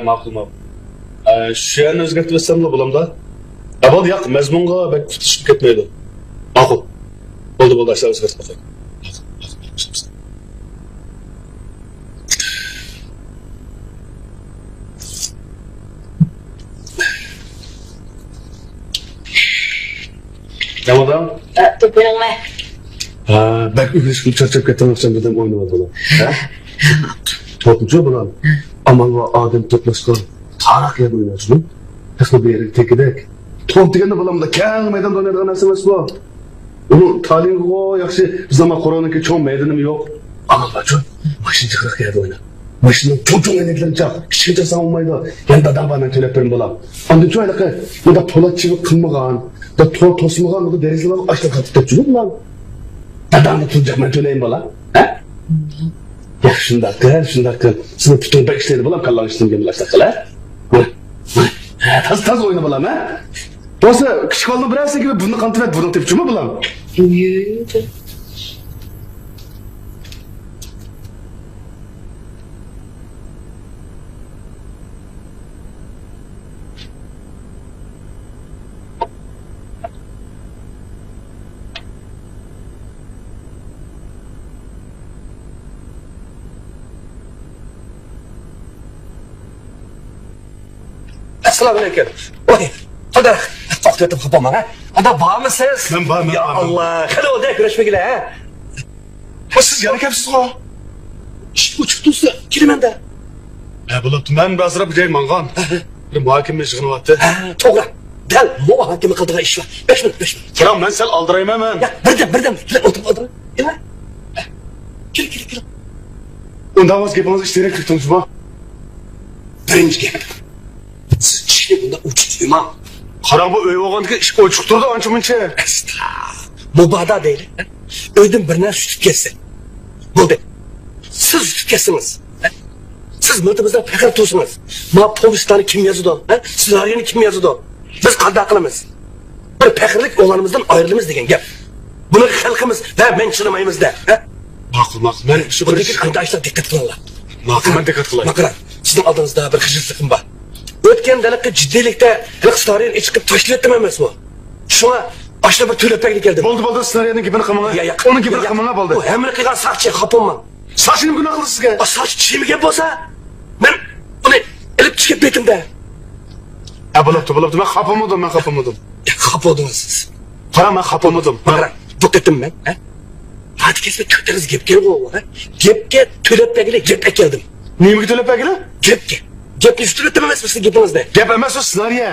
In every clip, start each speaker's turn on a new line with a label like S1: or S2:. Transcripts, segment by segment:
S1: ma'qul ma'qul. Shu yerni o'zgartirib etsammi bo'lamda? Bo'ldi, yo'q, mazmunga bak tutishib ketmaydi. Ma'qul. Bo'ldi, ashla o'zgartirib qo'ying. Tamam.
S2: To'planma.
S1: Bak uyushib charchab ketmoqchiman dedim o'ynayapman. To'pchi bilan amal va odam to'plashgan tarixiy o'ynashni. Tasavvur tekidek. To'p deganda bilamda keng maydonda o'ynaydigan narsa emas bu. Uni ta'limga yaxshi zaman Qur'onga cho'ng maydonimi yo'q. Amalda-chi mashina chiqariq yerda o'ynab. Mashina cho'ng o'ynaydigancha kichkincha olmaydi. Yana dadam bilan to'lab berim bo'lam. Unda cho'ylaqa bunda po'latchilik qilmagan, da to'p to'smagan, unda derazalarni ochib qatib turibman. Dadamni turjaqman to'layim bola. Ha? Ya shunday qil. Sizni tutib ishlaydi bolam, kallang ishlaydigan bo'lsa qila. Taz o'yna bolam, ha? Bo'lsa, kichkolni birasi gibi buni qantibat, buni tepchimi bolam?
S3: Assalamualaikum. Oy, ada to'xtatib qolmang, ha? Ada bormisiz?
S1: Men borman.
S3: Ya Allah, qani o'da kurashmagilar, ha?
S1: Siz yana kelibsiz-ku?
S3: Ishga chiqdingiz, kelaman-da.
S1: Bo'libdi, men ba'zirab joy mang'on. Bir muhokama yig'inyapti.
S3: To'g'ri. Dal muhokama qiladigan ish bor. 5 minut.
S1: Kelam, men sal aldirayman.
S3: Ya, birdan. O'tir. Nima? Kel.
S1: Unda o'z gapingizni ishtirok etdingizmi?
S3: Birinchi gap. Siz ishni bunda uchiqman.
S1: Qarang, bu uy bo'lgandan ish ochiq turdi ancha-muncha.
S3: Mubada deydi. Uydan bir narsa tutib kelsa. Bo'ldi. Siz tutib kelsangiz. Siz multimizdan faqat to'simiz. Ma povestlarni kim yozadi? Ssenariyni kim yozadi? Biz qanday qilamiz? Bir faxrlik o'g'lonimizdan ayrilamiz degan gap. Buni xalqimiz va men tushunmaymiz-da.
S1: Ma'qul. Men shu bir
S3: ish qanday ishlar diqqat qilinglar.
S1: Ma'qul, men diqqat qilay.
S3: Maqran, sizning oldingizda bir xijillikim bor. O'tgan daqiqa jiddiylikda ssenariyni ichqib tashlab etdim emasmi? Shuna boshqa bir to'lapakga keldim.
S1: Bo'ldi, ssenariyning gapini qilmang. Uni gapini qilmang bo'ldi.
S3: Bu hamma qilgan saqchi xaponman.
S1: Sochini gunoh qildi sizga.
S3: Soch chimiga bo'lsa, men uni ilib chiqib betimda.
S1: Bo'libdi. Men xapomadim.
S3: Xapodingiz siz.
S1: Qara, men xapomadim.
S3: Maqran, to'xtatdim men, ha? Hadi kesme kötürüz gepke oğlu, ha? Gepke to'lapakga gep keldim.
S1: Nimaga to'lapakga?
S3: Gepke. Gepni tushuntirib emasmisiz gepingizda?
S1: Gap emas, o ssenariy.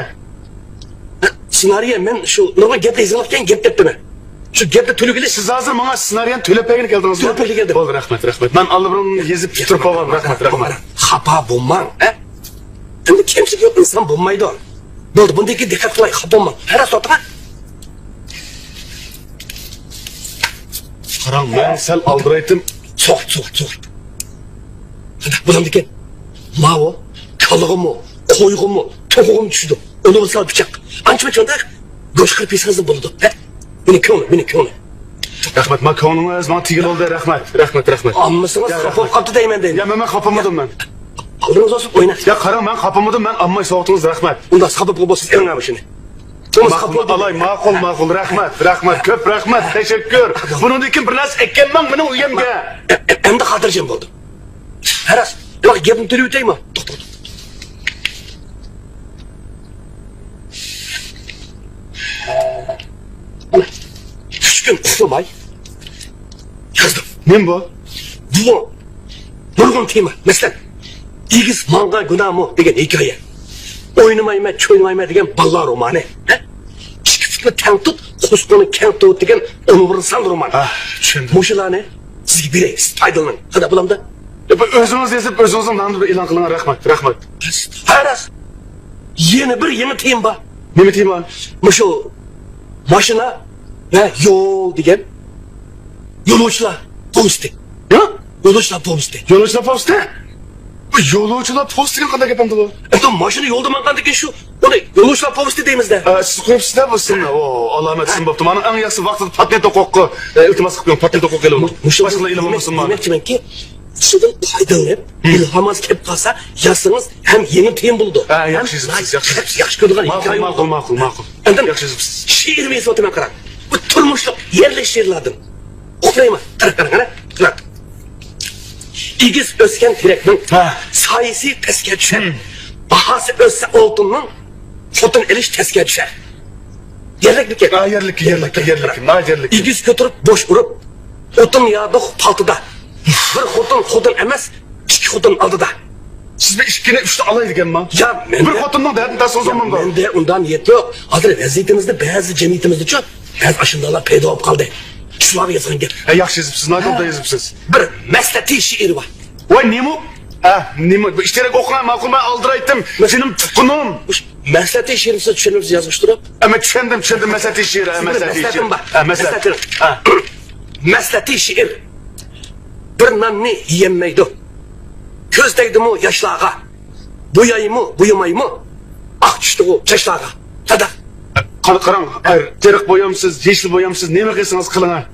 S3: Ssenariy men shu nima gapni yozayotgan gap debdimi? Shu gapni to'lagili
S1: siz hozir menga ssenariyni to'lapakga keldingizmi?
S3: To'lapakga keldim.
S1: Bo'ldi, rahmat. Men allabirun yezib turib qo'yaman. Rahmat.
S3: Xafa bo'lmang, ha? Endi kimchilik yo'q inson bo'lmaydi. Bo'ldi, bundagi diqqat qilay, xafa bo'lmang. Har soatga
S1: qarang, men sal aldiraytim.
S3: So'q. Qanday bo'lamdi? Mavo, kalig'imi, qo'yg'imi, to'g'im tushdi. Uni olsa pichoq. Ancha-muncha go'sht qilib yesangiz bo'ladi, ha? Meni ko'nglim.
S1: Rahmat, men ko'nglingiz men tigil oldi, rahmat.
S3: Ammasiniz xafa qoldi deyman dedi.
S1: Ya, men xafamadim men.
S3: Qo'lingiz osib o'ynang.
S1: Ya, qarang, men xafamadim, men ammay so'g'dingiz, rahmat.
S3: Unda sabab bo'lsiz eringami shuni.
S1: Ma'qul, rahmat, ko'p rahmat, tashakkur. Bundan keyin bir narsa ekkanman meni uyimga.
S3: Endi xotirjam bo'ldim. Haras, yo'q gapni to'lib o'taymi? To'xta. Kun uxlamay yozdim.
S1: Men bu?
S3: Bu nurg'un tema. Masalan, igiz manga gunomi degan hikoya. O'ynamayman, cho'ymayman degan ballar romani. Ikki tang tut, qo'sqoni kang tut degan universal roman.
S1: Tushundim.
S3: Mushularni sizga beray, foydalan. Qanday bo'lamda?
S1: O'zingiz yozib, o'zingizning nomini e'lon qiling, rahmat.
S3: Haras. Yangi tema bor.
S1: Nima tema?
S3: Mushu mashina va yo'l degan yo'lovchilar posti.
S1: Ya?
S3: Yo'lovchilar posti.
S1: Yo'lovchilar postiga qanday gap bu?
S3: Endi mashina yo'lda manqandikin shu. Uni yo'lovchilar posti deymizda.
S1: Siz qo'yibsizda bo'lsin. Alomatsin bo'pti. Mana eng yaxshi vaqtida patent huquqi iltimos qilgan patent huquqi e'lon.
S3: Mushashlar ilm bo'lsin mana. Demakchimanki, Şundan faydalanıp, ilhamaz kelip kalsa, yazsanız hem yeni tiyim buldu.
S1: Ha, yaxşısınız, yaxşısınız.
S3: Yaxşı gördüğün hikaye
S1: Ma'qul, ma'qul, ma'qul.
S3: Endin,
S1: Yaxşısınız.
S3: şiir mi esvatı karan. Bu turmuşluk, yerleş şiirlerdim. Okuyayım, taraf karan, karan. İgiz ösken tireknin
S1: Ha.
S3: sayısı teske düşer. Bahası össe olduğunun fotun eliş teske düşer. Yerlik bir kek.
S1: Ha, yerlik, yerlik.
S3: İgiz götürüp boş vurup otun yağdı paltıda. Bir xotun emas, iki xotun aldıda.
S1: Siz bir işkine üçte alaydık emma.
S3: Ya
S1: Bir xotunun derdini tasın zaman da.
S3: Mende ondan niyet yok. Hazır vaziyetimizde bazı cemiyetimizde çok bazı aşındalar peyda olup kaldı. Şuları yazın gel.
S1: Ha, yaxşı yazıpsınız, nakomda yazıpsınız.
S3: Bir mesleti şiiri var.
S1: Vay nemu? Ha, nemu? İşterek okunan ma'qul, ben aldıraydım. Senin tutkunum.
S3: Mesleti şiiri size düşünürüz yazmış durup.
S1: Ama tüşendim, mesleti şiir,
S3: Mesletim var.
S1: Ha, mesletim. Ha.
S3: Mesleti şiir. Bir nanni yiyemmeydi. Közdeydi mu yaşlağa. Buyayı mı, buyumayı mı? Ah düştü o çeşlağa. Tada.
S1: Qarang, hayır, terik boyamsız, yeşil boyamsız, neme qilsangiz qiling ha.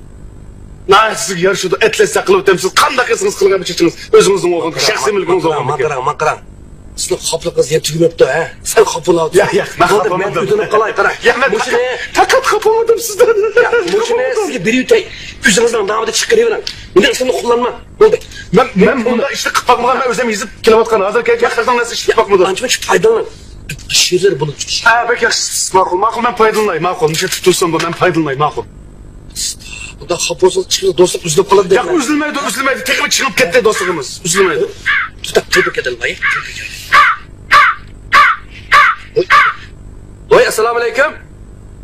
S1: Na, siz yarışıda etlese qilib o'tamsiz, qanday qilsangiz qiling bichirchiniz. O'zingizning o'g'il, shaxsiy mulkingiz o'g'il.
S3: Maqarang. Sizning xopliqingiz yem tugmabdi, ha? Sen xopiladi.
S1: Ya,
S3: men
S1: xopamadim.
S3: o'zini qalay qarang.
S1: Ya, men faqat xopamadim sizdan.
S3: Mushuni sizga berib o'tay. O'zingizning nomida chiqaravering. Bunday ishni qo'llanma. Bo'ldi.
S1: Men bunda ishni qilib boqmagan, men o'zim yezib kelayotgan. Hozir yaxshidan narsa ishni boqmadim.
S3: Ancha foydalan. Şiirler bo'lib chiqish.
S1: Ha, bek yaxshisiz. Ma'qul, men foydalanay, ma'qul. Nisha tutilsam bu, men foydalanay, ma'qul.
S3: Bunda xapo'siz chiqib do'stlik uzilib qoladi.
S1: Ya, uzilmaydi. Tegib chiqib ketdi do'stligimiz. Uzilmaydi.
S3: Tutab tebrik edelim bay. Oy, assalomu alaykum.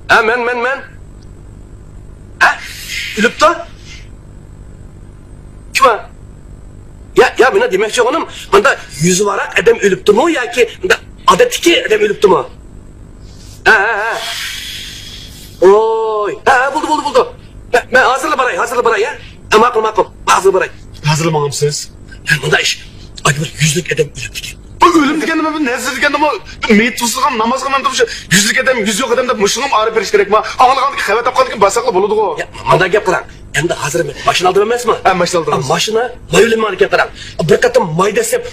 S3: Ha, men. Ha? Ülüptü? Kim ha? Ya bana demek oğlum, bunda yüzü varak adam ölüptü mü ya ki bunda adetteki adam ölüptü mü? Ha. Oy. Ha, buldu. Ben hazırla baray ya. Makul. Hazırla baray.
S1: Hazırlamamsınız.
S3: Bunda iş. Ay bir yüzlük adam ölüptü ki.
S1: Bu ölüm degende mi? Nezir degende mi? Meyit tuzluğum, namaz kılmam da yüzlük edem, yüz yok edem de mışılım ağrı veriş gerek mi? Ağlagandık, hevet apkadık, basaklı buludu o.
S3: Ya, manda gap kıran. Hem de hazır mı? Başını aldırım emez mi?
S1: Başını aldırım.
S3: Maşına mayılım hareket kıran. Bir katım mayda sep,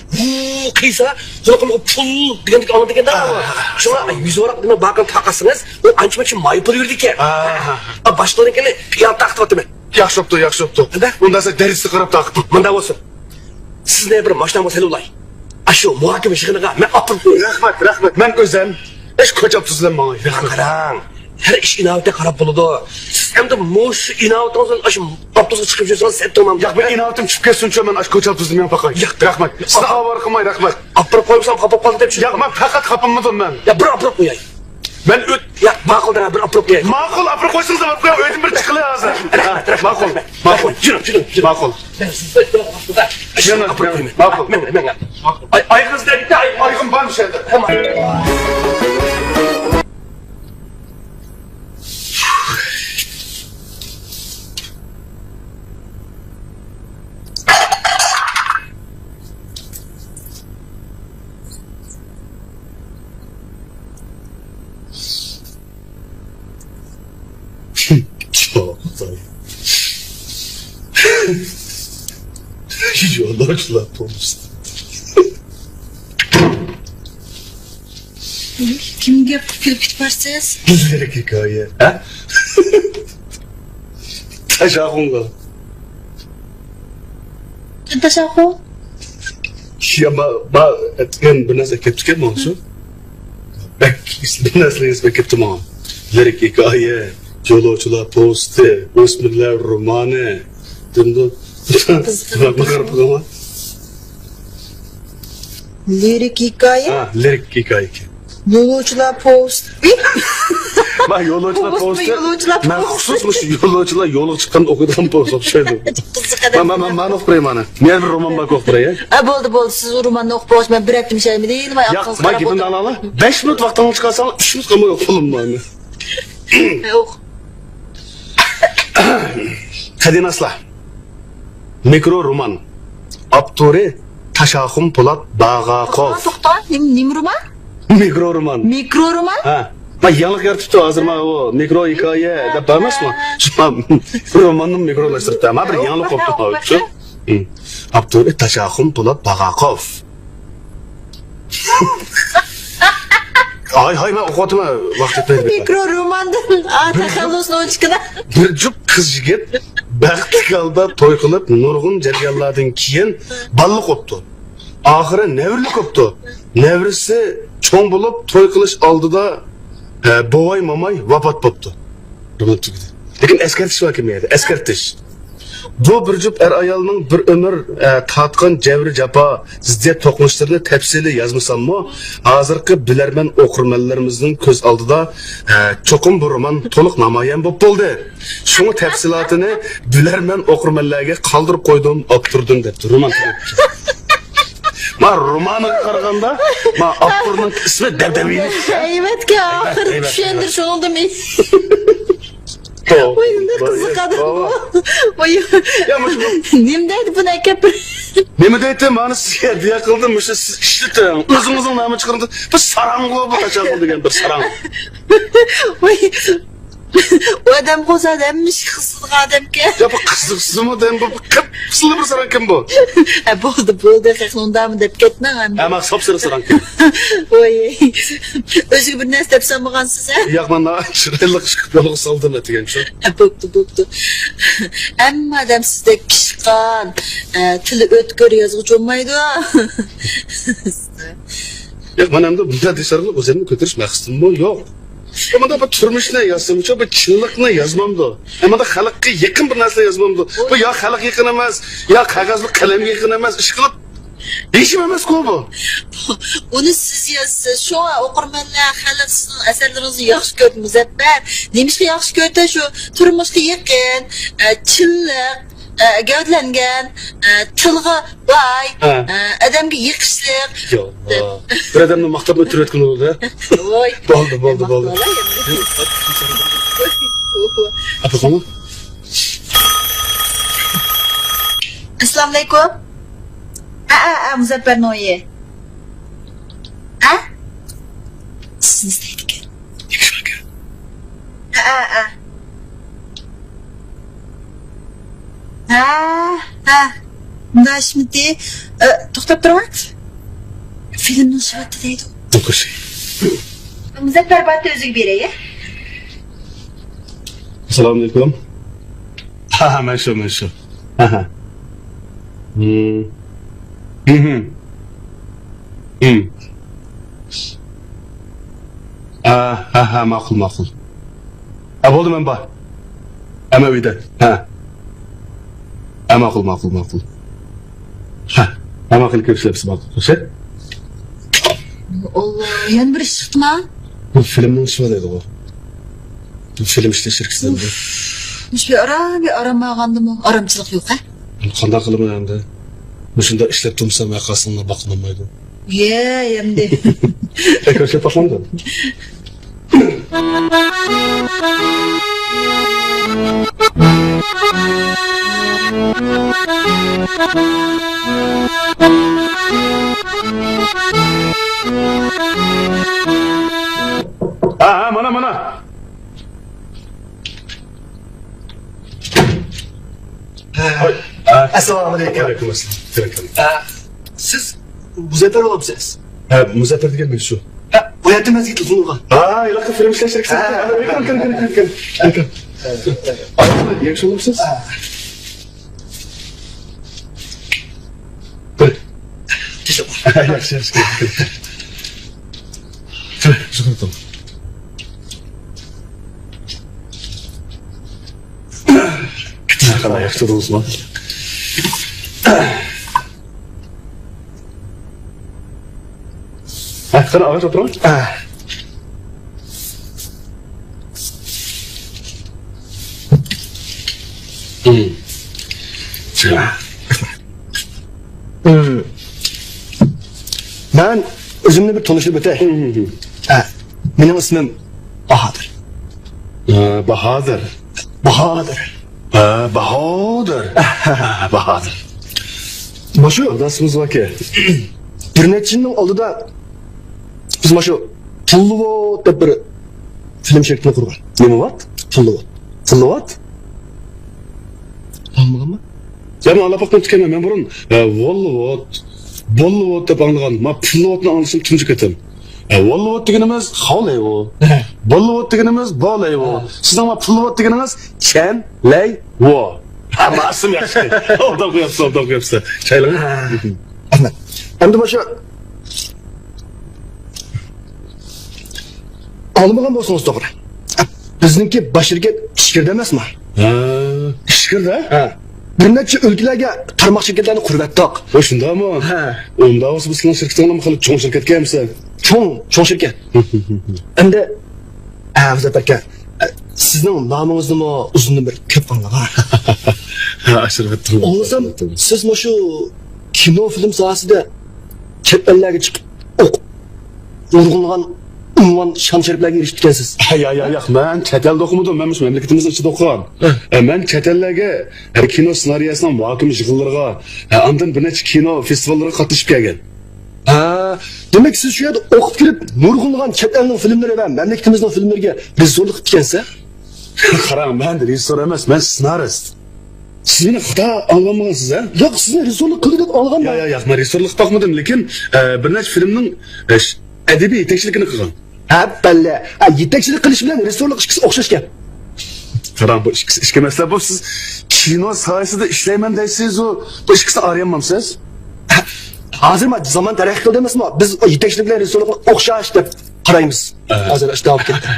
S3: kıysa, kulakım pul degendik anladı degende ama. Şuna yüz olarak demek bakın takasınız, o ançım için mayı pul yürüdük ya. Başlarına gene piyal taktı batı ben.
S1: Yaxşı optu. Bundan sonra derisi kırıp taktım.
S3: Manda olsun. Siz ne bir maşına mı olay? Aşağı muhakeme işine ben apır.
S1: Rahmet. Ben özem. Eş koçap tuzlan bana.
S3: Karan. Her iş inavete karab buludu. Hem de muş inavetten sonra aşım aptoza çıkıp жүрсеңіз sen tamam.
S1: Ya ben inavetim çıkıp gelsin çünkü ben aş koçap tuzlan ben fakay. Rahmet. Size haber kılmay rahmet.
S3: Apırıp koymuşsam kapap kaldı hep
S1: Ya ben fakat kapamadım ben.
S3: Ya bir apırıp koyayım.
S1: Ben öt...
S3: Ya makuldan bir apırıp koyayım.
S1: Makul apır koysanız da bakıyorum ödüm bir çıkılı ağzı. Makul.
S3: Yürü.
S1: Makul.
S3: Ben size apırıp koyayım.
S1: Makul.
S3: Ben. Ay kız da gitti ay.
S1: Aygın var bir şeyde.
S3: Hemen.
S1: Çok zayıf. Yollar polis.
S2: Kimga kulib ketibsiz?
S1: Güzellik hikaye. Ha? Taşağınla.
S2: Tashaqqu?
S1: Ya ma etken bir narsa kelib chiqadimi o'zi? Bak, bir narsangiz kelibdi mana. Lirik hikoya, yo'lovchilar posti, o'smirlar romani. Endi
S2: Lirik hikoya,
S1: ha, lirik hikoya.
S2: yo'lovchilar post.
S1: Ben yo'lovchilar
S2: Post mu,
S1: posti.
S2: yo'lovchilar
S1: Ben
S2: posti?
S1: xususmuş yo'lovchilar yo'li chiqqanda o'qigan post o'xshaydi. Ben o'qiray mana. Men bir roman bak o'qiray.
S2: Bo'ldi. Siz u romanni o'qib olasiz. Men bir hafta ishlayman deydi. Men
S1: Ya, bak gidin alala. 5 minut vaqtini chiqarsan, 3 minut qilmay o'qildim bani.
S2: Yo'q.
S1: Qadinaslar. Mikro roman. Abturi Tashaxum Po'lat Bag'aqov.
S2: To'xta. Nim roman?
S1: Mikro roman.
S2: Mikro roman?
S1: Ha. Ben yanlış yaratibdi hozir men o mikro hikoya deb emasmi? Romanni mikrolaştiribdi. Men bir yanlış o'qib qolibdi. Abdul Taşaxun Polat Bagaqov. Hay men o'qiyapman, vaqt yetmaydi.
S2: Mikro romandan taxallusni o'chkina.
S1: Bir jup qiz yigit baxtli holda to'y qilib, nurg'un jarayonlardan keyin balli qopdi. Oxiri nevrili qopdi. Nevrisi cho'ng bo'lib to'y qilish oldida bovay mamay vafot bo'ldi. Romantik edi. Lekin eskartish var kimiydi, eskartish. Bu bir jup ayolning bir ömür tatqan javri jafo, ziddiyat to'qnashlarni tafsili yozmasammi, hozirgi bilarman o'qirmanlarimizning ko'z oldida cho'qim bu roman to'liq namoyon bo'lib bo'ldi. Shuni tafsilotini bilarman o'qirmanlarga qoldirib qo'ydim, optirdim debdi. Roman. Ma romanı qaraganda, ma avtorning ismi dabdabiylik.
S2: Ayvatga oxir tushundir shuningdimi? Oy, ne qiziqadi bu. Oy.
S1: Ya mush bu.
S2: Nim deydi buni akap?
S1: Nima deydi? Mani sizga deya qildim, o'sha siz ishlating. O'zingizning nomi chiqardi. Bu sarang'o bu qachon degan bir sarang.
S2: Oy. O adam qo'z odammish, qizsiq odamga.
S1: Ya bu qiziqsizmi dem bu qizli bir sarang kim bu?
S2: Bo'ldi, undamı deb ketmang ham.
S1: Ama sapsarı sarang.
S2: Oy. O'ziga bir narsa deb sanmagansiz, ha?
S1: Yo'q, men chiroyli chiqib yo'lga soldim degan shu.
S2: Bo'pti. Hamma odam sizdek pishqon, tili o'tkir yozuvchi olmaydi.
S1: Yo'q, men endi bunday desarlar o'zimni ko'tarish maqsadim yo'q. Bunda bu turmushni yozsam, bu chinlikni yozmamdi. Bunda xalqqa yaqin bir narsa yozmamdi. Bu yo xalq yaqin emas, yo qog'ozli qalamga yaqin emas, ish qilib ishim emas-ku bu.
S2: Uni siz yozsiz, shu o'qirmanlar xalq sizning asarlaringizni yaxshi ko'rib muzaffar. Nemishqa yaxshi ko'rdi shu turmushga yaqin, chinlik, gavdlangan, tilga boy, odamga yiqishliq.
S1: Yo'q. Bir odamni maqtab o'tirayotgan bo'ldi.
S2: Voy.
S1: Bo'ldi. Apa qani?
S2: Assalomu alaykum. Muzaffar Noye. Sizni istaydik. Ndashmidi. To'xtab turing. Filmning shivati deydi.
S1: To'qishi.
S2: Muzaffar batni o'ziga beray.
S1: Assalomu alaykum. Men shu. Ma'qul. Bo'ldi men bor. Ama uyda. Ma'qul. Ama qilib ko'rishlar ma'qul. Xo'sh?
S2: Allah, yana bir ish chiqdimi?
S1: Bu filmning ismi deydi bu. Bu film ishlashirkisidan bu.
S2: Bir aramagandimi? Aramchilik yo'q, ha?
S1: Qanday qilaman endi? Shunda ishlab turmsam aqasini baqinamaydi.
S2: Endi.
S1: Ko'rsatib qo'ydim. Mana.
S3: Assalomu alaykum.
S1: Alaykum assalom.
S3: Siz Muzaffar olibsiz?
S1: Muzaffar degan men shu.
S3: Bu yerda mazgit uzunlig'i.
S1: Iloqa film ishlashirkisiz. Kan. Yaxshi bo'libsiz? Yaxshi. Shukr. Qanday yaxshi turdingizmi? Qani og'ash o'tiraman?
S3: Ben özümle bir tanışıp öte. Benim ismim Bahadır.
S1: Bahadır.
S3: Başı
S1: Adasımız var ki.
S3: bir neticinin aldıda biz başı Pulluvat deb bir film şeklinde kurgan.
S1: Nima vat?
S3: Pulluvat.
S1: Pulluvat?
S3: Anladın mı?
S1: Sen alapaktan tükeme men burun Bollywood deb anglagan. Ma Bollywoodni anglashim tunjuk etim. Bollywood deganimiz Hollywood. Bollywood deganimiz Bollywood. Sizning ma Bollywood deganimiz Chen Lei Wo. Ama asım yaxshi. Obdan qo'yapsiz. Chaylang.
S3: Rahmat. Endi o'sha almagan bo'lsangiz to'g'ri. Bizningki bashirga ishkirda emasmi?
S1: Ishkirda?
S3: Ha. Bir necha o'lkalarga tarmoq shirkatlarni qurbatdoq.
S1: O shundami?
S3: Ha.
S1: Unda o'zi bizning shirkatlarni qilib cho'ng shirkatga emsan.
S3: Cho'ng shirkat. Endi Avzat aka, sizning nomingizni uzunni bir ko'p anglagan.
S1: Ha, ashirvatdim.
S3: O'zim siz shu kino film sohasida chet ellarga chiqib o'qib nurg'unlagan unvon shon shariflarga erishgansiz.
S1: Yo'q, men chet elda o'qimadim, men shu mamlakatimizning ichida o'qigan. Men chet ellarga kino ssenariyasining muhokama yig'inlariga, undan bir necha kino festivallariga qatnashib kelgan.
S3: Demak siz shu yerda o'qib kelib nurg'unlagan chet elning filmlari va mamlakatimizning filmlariga rejissyorlik qilgansiz.
S1: Qarang, men rejissyor emas, men ssenarist. Siz meni xudo anlamagansiz, ha?
S3: Yo'q, sizni rejissyorlik qildi deb olganman.
S1: Yo'q, men rejissyorlik qilmadim, lekin bir necha filmning adabiy yetakchiligini qilgan.
S3: Balla. Yetakchilik qilish bilan rejissyorlik ikkisi o'xshash gap.
S1: Qarang, bu ishga masalan bu siz kino sohasida ishlayman deysiz, bu ikkisini arayolmamsiz?
S3: Hozir men zamon taraqqiy qildi emasmi? Biz yetakchilik bilan rejissyorlikni o'xshash deb qaraymiz. Hozir ishda olib ketdi.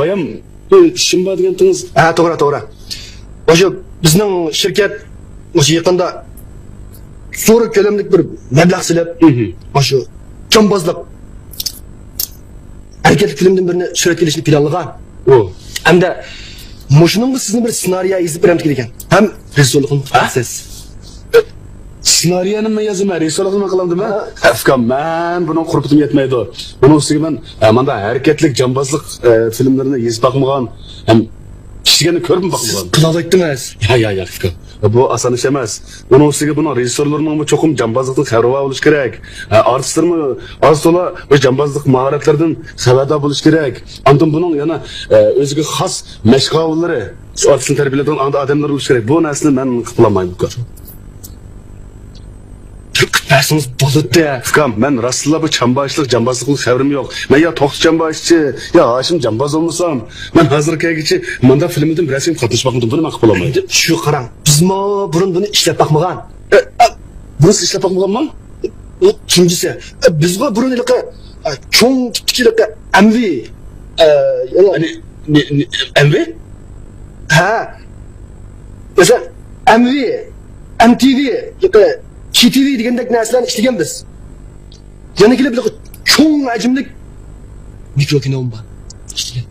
S1: Bayam ishim bor deganingiz?
S3: To'g'ri. O'sha bizning shirkat o'sha yaqinda zo'r ko'lamlik bir mablag' silab, o'sha jambozlik harakatli filmdan birini suratga olishni planlagan. Hamda mushuning sizni bir ssenariy yozib beramiz ekan. Ham rejissyorlikni qilasiz.
S1: Ssenariyani men yozaman, rejissyorlikni qilamdimi? Afkam, men buni qurbitim yetmaydi. Buning ustiga men menda harakatlik jambozlik filmlarini yozib boqmagan, ham ishtigani ko'rib boqmagan.
S3: Qilalaytdingiz.
S1: Yo'q, Afkam. Bu oson ish emas. Buning ustiga buni rejissyorlarning cho'qim jambozlikdan xabar olish kerak. Artistlarmi oz to'la bu jambozlik mahoratlaridan xabardor bo'lish kerak. Undan buning yana o'ziga xos mashg'ulotlari, shu artistni tarbiyalaydigan odamlar bo'lish kerak. Bu narsani men qilolmayman.
S3: Dersiniz bo'ldi.
S1: Fikam, men rastla bu jambozlik xabarim yo'q. Men ya to'xti jambozchi, ya Hashim jamboz olmasam, men hozir kelgichi menda filmdan rasm qatnashmoqdim, buni men qilib olmayman.
S3: Shu qarang, bizmi burun buni ishlab boqmagan.
S1: Buni ishlab boqmaganmi?
S3: O tunjisi. Bizga burun ilqa cho'ng tikiliqa MV
S1: ya'ni MV?
S3: Ha. Mesela MV, MTV, ilqa KTV degandek narsalarni ishlagan biz. Yana kelib cho'ng hajmlik mikrokinom bor. Ishlagan.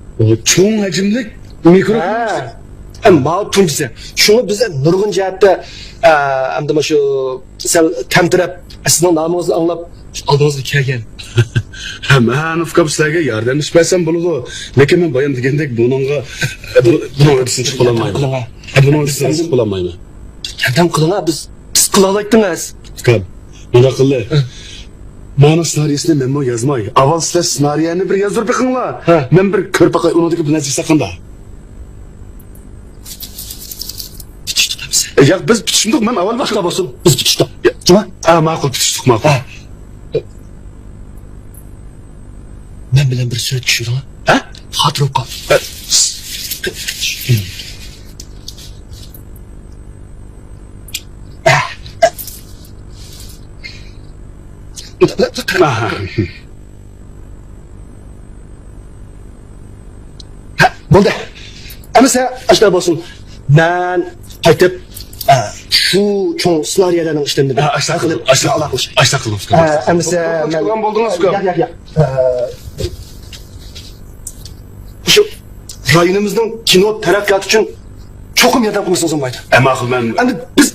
S1: Cho'ng hajmlik mikrokinom.
S3: Ammo tunjisi. Shuni biz nurg'un jihatda hamda shu sal kamtirab sizning nomingizni anglab oldingizga kelgan.
S1: Men sizlarga yordamlash bersam bo'ladi. Lekin men bayon degandek buningga o'rtisini chiqib olmayman. Buni o'rtisini chiqib olmayman.
S3: Yordam qiling, biz qilalaytdingiz.
S1: Fikam, nima qildi? Mana ssenariysini men yozmay. Avval sizlar ssenariyani bir yozib beqinglar. Men bir ko'rib boqay, unidagi bir narsa saqanda. Yo'q, biz bitishdik, men avval boshqa bo'lsin.
S3: Biz bitishdik.
S1: Nima? Ma'qul, bitishdik, ma'qul.
S3: Men bilan bir surat tushiring. Xotirib qol. Bo'ldi. Amsa ashta bo'lsin. Men qaytib shu cho'ng ssenariyalarning ishlarini
S1: ashta qilib
S3: amsa men
S1: qilgan bo'ldingiz ku.
S3: Yo'q. Shu rayonimizning kino taraqqiyoti uchun cho'qim yordam qilsangiz bo'lmaydi.
S1: Ma'qul, men
S3: endi biz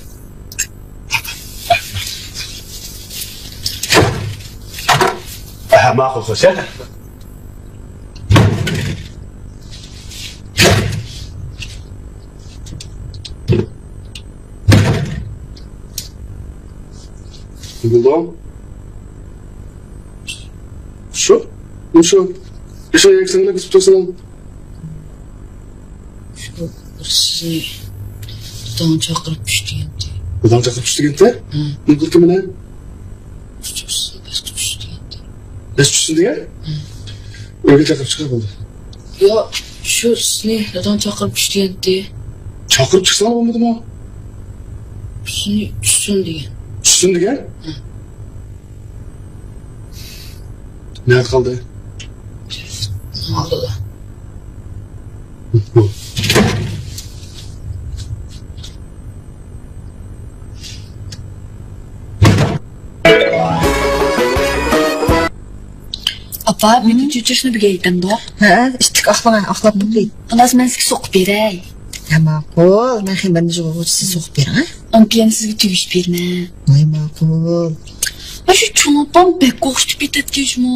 S1: ma'qul qilsa. Buldum. Şu. Şu eksenle kısıp tutsan.
S2: Udan chaqirib tushdi.
S1: Udan chaqirib tushdi endi? Nima qildi mana? Biz tushsin degan? Uyga chaqirib chiqar bo'ldi.
S2: Yo, shu sizni udan chaqirib tushdi endi.
S1: Chaqirib chiqsa bo'lmadimi?
S2: Sizni tushsin degan.
S1: Tushsin degan? Ne kaldı?
S2: Allah.
S4: Apa, meni cho'chishni birga aytdim da.
S2: Ha, ishtik axlab bo'ldi.
S4: Onasi men sizga so'qib beray.
S2: Ha, ma'qul. Men ham banda javob siz so'qib bering.
S4: Onkeyin sizga tegish berma.
S2: Voy, ma'qul.
S4: Shu cho'nopam bek o'xshib ketadikmi?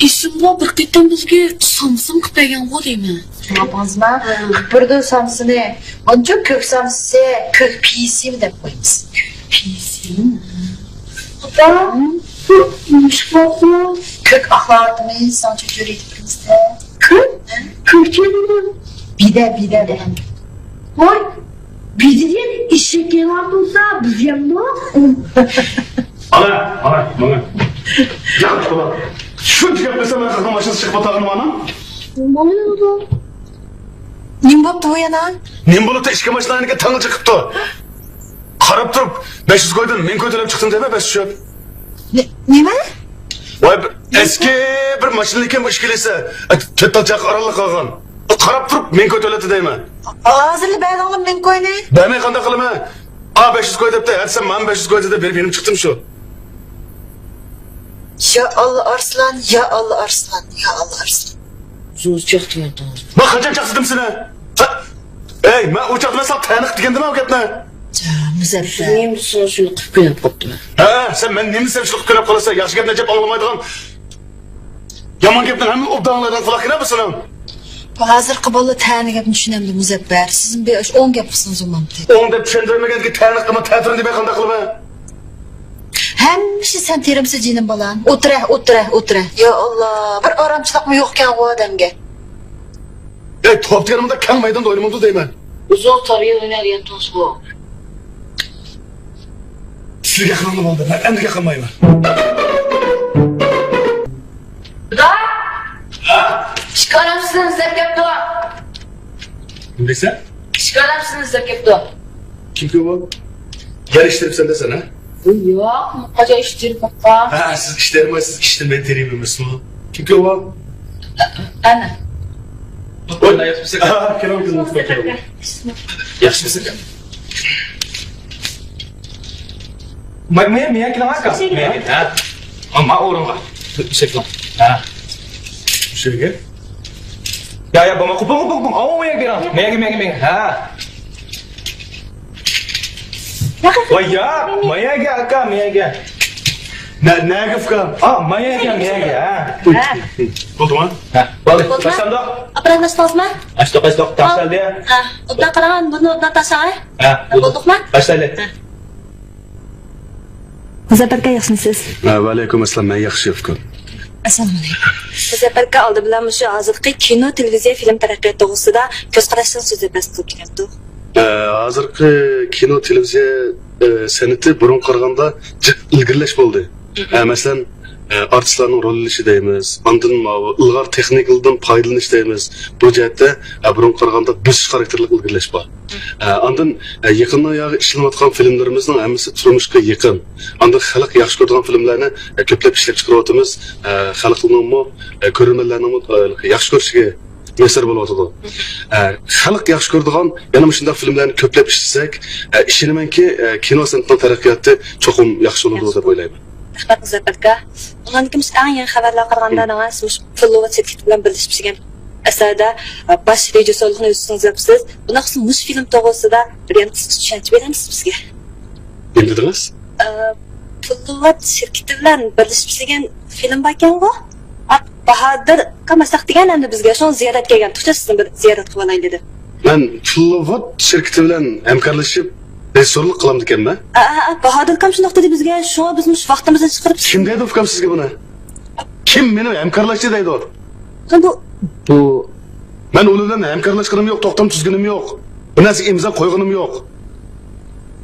S4: Esimda bir qitam bizga samsim qilib bergan-ku deyman.
S2: Tunapazma, burada samsini, onca kök samsisi, kök piyisi deb qo'yamiz.
S4: Piysi.
S2: Ota, kök axlatimiz, sancha jo'raytibimizda.
S5: Kök kelin.
S2: Bide de.
S5: Voy, bidiyen eşek yalan olsa biz yanma.
S1: Ana. Gel ulan. Şu diyemesem ben kızım başınızı çıkma tağını bana.
S5: Ne oldu?
S2: Nim bo'pti bu yana?
S1: Nim bulup da işke maşlarına tanı çıkıptı. Karab durup 500 koydun, men kötülep çıktın deme 500 yok.
S2: Nima?
S1: Vay eski bir maşinliken bu işkelese, kettalacak aralık kalgan. Karab durup men kötületi deyme.
S2: Hozirli bayramim men ko'yni.
S1: Demey kanda kılıma. A 500 koy dep de, etsem ben 500 koydu da benim çıktım şu.
S2: Ya Allah arslan, ya Allah arslan, ya Allah arslan.
S4: Zo'z chiqdi endi.
S1: Bak kaçan çaktım seni. Ey, ben uçakta mesela tanık dikendim mi o ketne?
S2: Muzaffar.
S4: Men shuni qilib qo'yib qopdim.
S1: Ha, sen men nemi sevişlik könüp kalırsa, yaşı gep necep anlamaydıgan. Yaman gepten hem obdağınlardan kulak iner misin?
S2: Hozirgi bola tani gapni tushunamdi Muzaffar. Siz bir 10 gap qilsangiz bo'lmadi.
S1: Onu dep tushundirmegen ki tanık kılma, tetirin debe kanda kılma.
S2: Hemşi sen terimse jinim bolan. O'tira. Ya Allah, bir aramchilikmi yo'qkan bu odamga.
S1: Ey, top diyanımda kan maydanda oynamadı deyme.
S4: Uzoq tarixiy o'ynalgan to's bu.
S1: Sizga yaqinlanib oldi, men endi yaqinmayman.
S4: Ishqalamsizlar izlab kelibdi.
S1: Kim desa?
S4: Ishqalamsizlar izlab kelibdi.
S1: Kim ki bu? Gel iştiripsen desene.
S4: Yo'q, qancha ish terib qo'ygan.
S1: Ha, siz işlerime, siz iştirmeyi tereyimimizsin o. Kim ki bu?
S4: Ana.
S1: Oyna yapmışsın. Ha, kelam kızım mutfağa kelam. Yaxşı mısın?
S6: Mày cái lắm cả. Mày hả? Mà ô đâu à? Xịt luôn. Hả?
S1: Şey gel.
S6: Ya bông bông. Ô mày cái nào? Mày hả? Vay ya, mày cái mày.
S1: Ne gıfkan?
S6: Mày cái ha.
S1: Oldu mu?
S6: Ha. Boleh. Başlam dok.
S4: Aprendasizmi?
S6: Aç dok. Taksal dia.
S4: Ha, obdan qaragan buni obdan tashlay.
S6: Ha.
S4: Bo'ldimi?
S6: Başla.
S7: Muzaffar aka yaxshimisiz?
S1: Va alaykum assalom, men yaxshi yefkan.
S2: Assalomu alaykum.
S7: Muzaffar aka oldi bilan shu hozirgi kino, televiziya, film taraqqiyoti to'g'risida ko'z qarashdan so'zlab qilib keldi.
S1: Hozirgi kino, televiziya san'ati burun qaraganda ilgirlash bo'ldi. Masalan, artistlarning rol olishi deymiz, ondan ilg'or texnikalardan foydalanish deymiz. Bu jihatda burun qaraganda biz xarakterlik ilgirlash bor. Ondan yaqindan yog'i ishlanayotgan filmlarimizning hammasi turmushga yaqin. Ondan xalq yaxshi ko'radigan filmlarni ko'plab ishlab chiqaryapmiz. Xalqning ko'rmanlarning yaxshi ko'rishiga mesar bo'lyotdi. Xalq yaxshi ko'radigan yana shunday filmlarni ko'plab ishlasak, ishonamanki kino san'atining taraqqiyoti cho'qim yaxshi bo'ladi deb o'ylayman.
S7: Rahmat Muzaffar aka. Undan kim eng yangi xabarlar qaraganda siz Fullovat sertifikat bilan birlashib chiqqan asarda bosh rejissyorlikni o'zingizsiz. Bunaqa mush film to'g'risida bir ham tushuncha beramiz bizga.
S1: Nima dedingiz?
S7: Fullovat sertifikati bilan birlashib chiqqan film ekan-ku. Bahodir Qamasoq degan endi bizga shon ziyorat kelgan. Tuxcha sizni bir ziyorat qilib olay dedi.
S1: Men Fullovat shirkati bilan hamkorlashib rejissyorlik qilaman ekanman.
S7: Bahodir ham shunday dedi bizga. Shuna biz mush vaqtimizni chiqarib
S1: Kim dedi ukam sizga buni? Kim meni hamkorlashchi deydi o?
S7: bu
S1: Men u bilan hamkorlashganim yo'q, to'xtam tuzganim yo'q. Bu narsa imzo qo'yganim yo'q.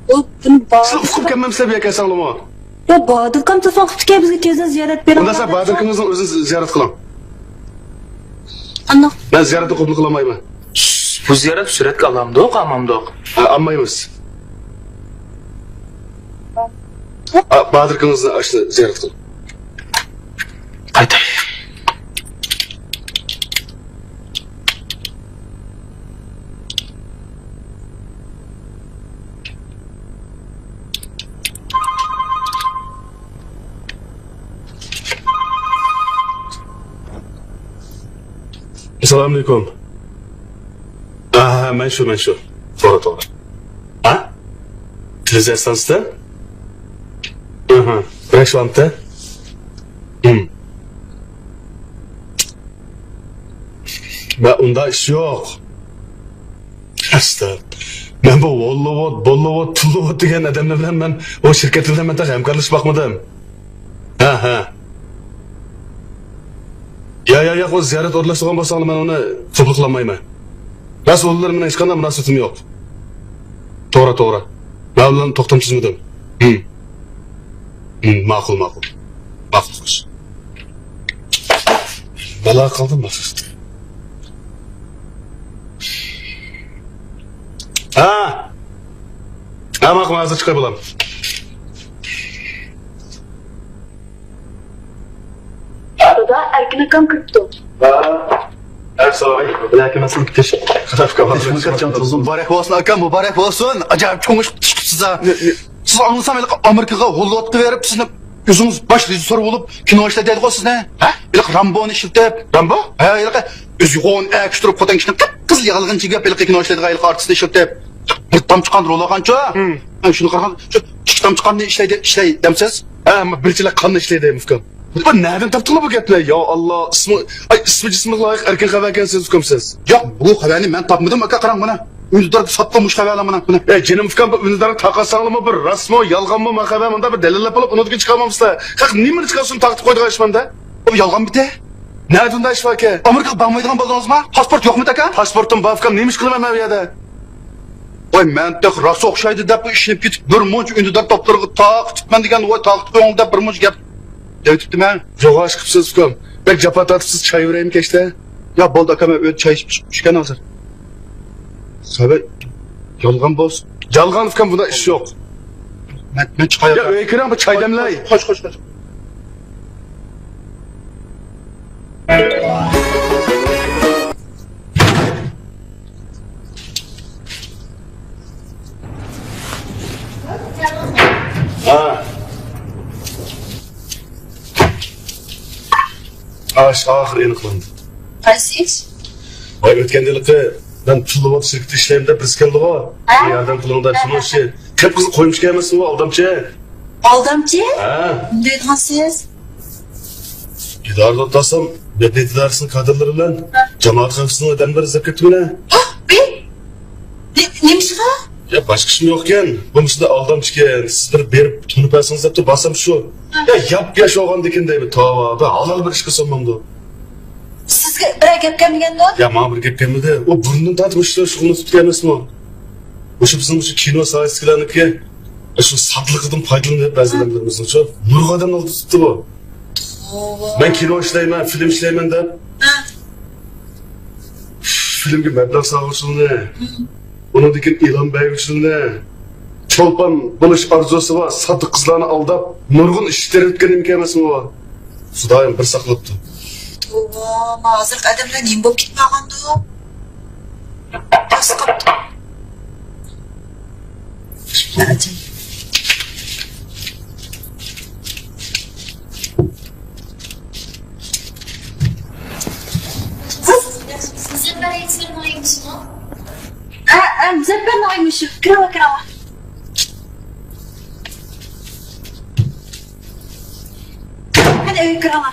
S7: O buni
S1: Siz uqib kelmamsizlar bu ekansanlarmi?
S7: Ya Bahadur kam telefon qilibdi bizga tezdan ziyorat bering.
S1: Unda siz Bahadirkingizni o'zingiz ziyorat qiling.
S7: Ana.
S1: Men ziyoratni qabul qilmayman.
S6: Bu ziyorat suratga olamdoq, amamdoq.
S1: Olmaymiz. Bahadirkingizni ashni ziyorat qiling.
S6: Qaytay.
S1: Assalomu alaykum. Men shu. To'g'ri. Ha? Televizor stansiyasida? Reklamatta? Ben unda iş yok. Aslan. Ben bu Bollovot, Tullovot degan adamlar bilan men o şirketlerden ben hamkorlashib bakmadım. Ha. Ya, o ziyorat o'rlashgan bo'lsa men uni qabul qilmayman. Rasullar bilan hech qanday munosabatim yo'q. To'g'ri. Men bilan to'xtamsizmidim. Ma'qul. Xo'sh. Balo qildim maxsus. Ma'qul, hozir chiqib bo'laman.
S5: Dada Erkin akam kiribdi.
S1: Assalomu alaykum. Bilakim asıl bitiş.
S8: Mübarek olsun akam, mübarek olsun. Acayip çok çıkıpsız ha. Siz anlasam Amerika'ya Hollywood'da verip sizin yüzünüz baş rejissör olup kino işledi o siz ne? Ha? İlk Rambo'nu işletip.
S1: Rambo?
S8: Ha, ilk özgün ekstrüp kotan kişinin kız yağılığın çıkıp ilk kino işledi ilk artist işletip. Bir tam çıkan rol alğanca. Şunu qarağan, şu iki tam çıkan işledi demsiz.
S1: Birçilik kanlı işleydi Müfkan. Bu nereden taptılar bu gaplar? Ya Allah, ismi cismi layık erken haber ekansiz Müfkamsiz.
S8: Yok, bu haberini ben tapmadım aka qarang bana. Ündüdar satılmış haberler bana.
S1: Canım Müfkan bu ündüdarı taqasanlı mı bir rasmo, yalgan mı haber bunda bir delillep alıp unutgun çıkarmamızda. Kalk nimeni çıkarsın taktı koyduğu aşmanda?
S8: O yalgan bite.
S1: Nerede onda iş var ki?
S8: Amerika'ya bakmaydigan boldunuz mu? Pasport yok mu aka?
S1: Pasportum var Müfkan, neymiş kılım hemen ya.
S8: Oy men tek rası okşaydı da bu işinip gitip bir munç ündüdar toplarını taqtipmen degan oy taqtipende bir munç gap. Devtiptim ha?
S1: Yok aşkımsız Müfkan. Bek capa tatıpsız çay vereyim keşte.
S8: Ya bolda aka ben çay içken hazır. Sabe yalgan boz.
S1: Yalgan Müfkan bunda iş yok.
S8: Ben çıkayım.
S1: Ya öyküren bu çay demley.
S8: Koş.
S1: Ahir eniqlandi.
S7: Qaysi ish?
S1: O'tgandalikda ben Tullovot şirketi işlerimde biz keldi o. Yardım kılığında şunu şey. Hep kızı koymuş gelmesin o aldamçı.
S2: Aldamchi?
S1: Ha.
S2: Bunday aytgansiz?
S1: İdarada otasam, medeniyet idaresinin kadrları bilen cemaat kapısının adamları izlep ketdi bile.
S2: Nemişqa?
S1: Ya başka işim yokken, bunun da aldamçıken, sizler berip tunup alsanız depti basam şu. Ya yap yaş olgan dekendey bir tava, ben halal bir iş kılsamamdı.
S2: Sizga bir gap kelmaganda?
S1: Ya bana bir gap gelmedi. O burnundan tatmışlar, şunu tutup gelmesin o. Oşu bizim şu kino sahisikilarınki, şu sadlıqıdan faydalanıp bazılarımızın şu. Nurga'dan oldu tuttu bu. Ben kino işleymen, film işleymen de. Filmge meblağ sağolsun ne? Onun dikin ilan beygüsün ne? Çolpan buluş arzusu var, sadık kızlarını aldap, nurgun işleri ötken imkanesi var. Sudayım bir saklıptı.
S2: Ooo, hazır adamlar neyim болып ketmaganda o? Nasıl kaptı?
S4: Müzeffar eksperim oymuş mu?
S2: Müzeffar oymuş. Kirava. Hadi öyle kirava.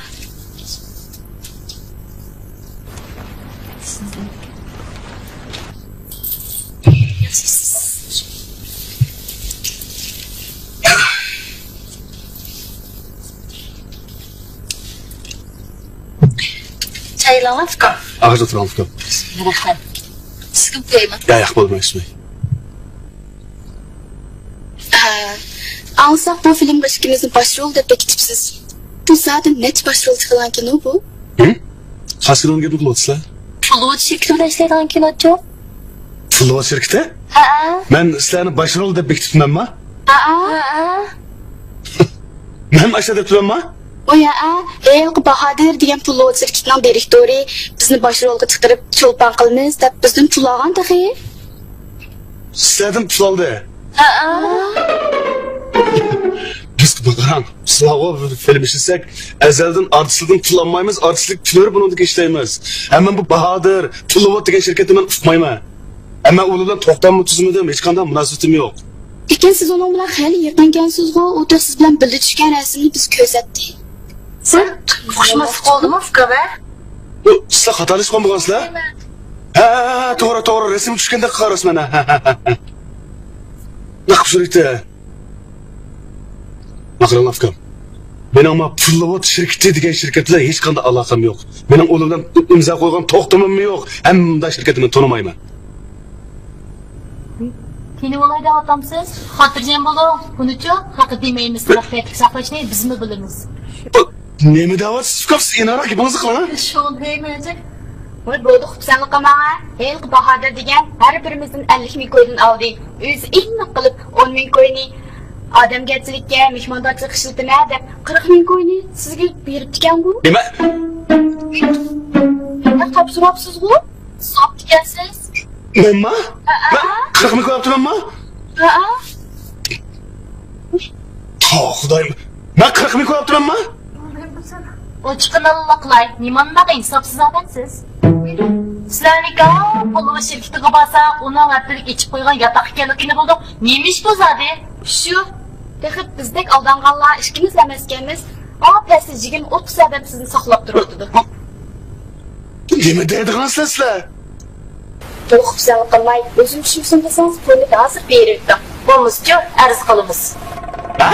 S7: Çaylanlar Furkan.
S1: Ağaçta turan Furkan.
S7: Rahmat. Sizga
S2: film koyayım.
S1: Ya yak bo'lmaysizmi?
S4: Anlasak bu filmga ikkingizni başrol deb bekitibsiz. Bu zaten net başrol çıkılan kino bu.
S1: Qaysi filmga qilyapsizlar?
S7: Puluvut şirketinde işleydiğin kinocu.
S1: Pulvot shirkati?
S7: Ha.
S1: Men sizlarni boshro'l deb bekitibmanmi?
S7: Ha.
S1: Men asha deb turibmanmi?
S4: O ya, Bahadır degan Puluvut şirketining direktori bizni başrolga chiqarib cho'lpon qilamiz deb bizdan pul olgan taxi.
S1: Sizlardan pul oldi.
S7: Ha.
S1: Biz qarang, sizlarga film ishlasak, azaldan artistlikdan pul olmaymiz, artistlik pullar bunga ishlaymiz. Hamma bu Bahadır, Pulvot degan shirkatni men uqmayman. Amma u bilan to'xtamni tuzumida hech qanday munosabatim yo'q.
S4: Lekin siz onun bilan xeyli yaqinkansizgo, u da siz bilan birga tushgan rasmni biz ko'rsatdik.
S2: Sen uqishmasi qoldimi Fuqabar?
S1: Sizlar xatolashgan bo'lgansizlar? Ha, to'g'ri, rasm tushganda qarasiz mana. Naqib surati. Maqran afkam. Mening ma Pulvot shirkati degan shirkat bilan hech qanday aloqam yo'q. Mening u bilan imzo qo'ygan to'xtamim yo'q. Hamda shirkatini tonimayman.
S9: Kini olayda atamsiz, xotirjam bo'ling. Bunuchi haqi demaymiz, tarafdorlik saqlashni biz mi bilamiz.
S1: Nima deyapsiz? Fikrs inaroq gapingizni qiling.
S9: Shon deymayacak.
S5: Voy bo'ldi xubsanlik qilmanga. Ey Bahodir degan har birimizdan 50 ming ko'ydan oldik. O'zi iniq qilib 10 ming ko'yni odamgarchilikka, mehmondorchilik ishlatma deb 40 ming ko'yni sizga berib ekan bu.
S1: Nima?
S5: Nima topshiribsiz-ku? Sop degansiz.
S1: Nima? Men 40 ming qo'yaptimanmi? Xudoyim. Men 40 ming qo'yaptimanmi?
S9: Ochiqini qilay. Nimaga insofsiz odamsiz? Sizlarga puluvut shirkatiga borsa, uni vaqtlik ichib qo'ygan yotoq ekanligini bildik. Nima ish bu zodi?
S5: Shu texib bizdek aldanganlar ishkimiz emaskanmiz. Pastijigim 30 odam sizni saqlab turibdi.
S1: Nima deydigansizlar sizlar?
S5: Bu xubsanlik qilmay, o'zim tushunsin desangiz, pulni hozir berib.
S9: Bo'lmasa arz qilamiz.
S1: Ha?